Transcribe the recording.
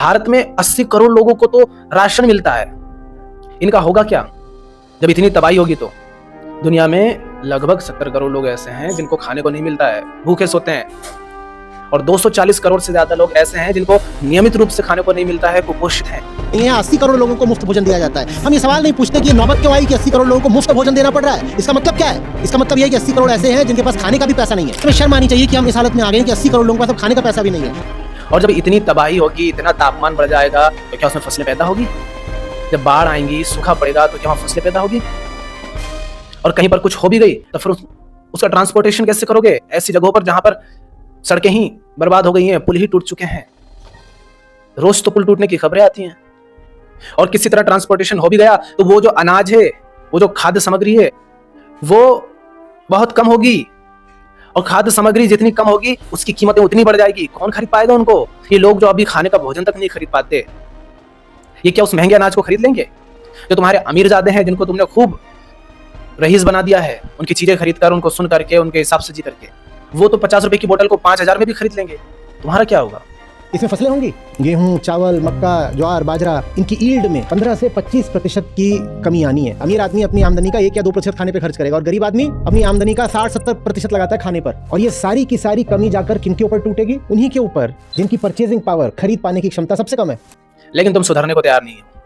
भारत में 80 करोड़ लोगों को तो राशन मिलता है। इनका होगा क्या जब इतनी तबाही होगी? तो दुनिया में लगभग 70 करोड़ लोग ऐसे हैं जिनको खाने को नहीं मिलता है, भूखे सोते हैं, और 240 करोड़ से ज्यादा लोग ऐसे हैं जिनको नियमित रूप से खाने को नहीं मिलता है, कुपोषित हैं। यहाँ 80 करोड़ लोगों को मुफ्त भोजन दिया जाता है। हम ये सवाल नहीं पूछते कि ये नौबत क्यों आई कि 80 करोड़ लोगों को मुफ्त भोजन देना पड़ रहा है। इसका मतलब क्या है? इसका मतलब ये है कि 80 करोड़ ऐसे हैं जिनके पास खाने का भी पैसा नहीं है। हमें शर्म आनी चाहिए कि हम इस हालत में आ गए कि 80 करोड़ लोगों के पास अब खाने का पैसा भी नहीं है। और जब इतनी तबाही होगी, इतना तापमान बढ़ जाएगा, तो क्या उसमें फसलें पैदा होगी? जब बाढ़ आएंगी, सूखा पड़ेगा, तो क्या वहाँ फसलें पैदा होगी? और कहीं पर कुछ हो भी गई तो फिर उसका ट्रांसपोर्टेशन कैसे करोगे? ऐसी जगहों पर जहां पर सड़कें ही बर्बाद हो गई हैं, पुल ही टूट चुके हैं, रोज तो पुल टूटने की खबरें आती हैं। और किसी तरह ट्रांसपोर्टेशन हो भी गया तो वो जो अनाज है, वो जो खाद्य सामग्री है, वो बहुत कम होगी, और खाद्य सामग्री जितनी कम होगी उसकी कीमतें उतनी बढ़ जाएगी। कौन खरीद पाएगा उनको? ये लोग जो अभी खाने का भोजन तक नहीं खरीद पाते, ये क्या उस महंगे अनाज को खरीद लेंगे? जो तुम्हारे अमीरजादे हैं, जिनको तुमने खूब रईस बना दिया है, उनकी चीजें खरीद कर, उनको सुन करके, उनके हिसाब से जी करके, वो तो 50 रुपए की बोतल को 5000 में भी खरीद लेंगे। तुम्हारा क्या होगा? इसमें फसलें होंगी, गेहूं, चावल, मक्का, ज्वार, बाजरा, इनकी ईल्ड में 15 से 25% की कमी आनी है। अमीर आदमी अपनी आमदनी का 1 या 2% खाने पे खर्च करेगा, और गरीब आदमी अपनी आमदनी का 60-70% लगाता है खाने पर। और ये सारी की सारी कमी जाकर किनके ऊपर टूटेगी? उन्हीं के ऊपर जिनकी परचेजिंग पावर, खरीद पाने की क्षमता सबसे कम है। लेकिन तुम सुधरने को तैयार नहीं हो।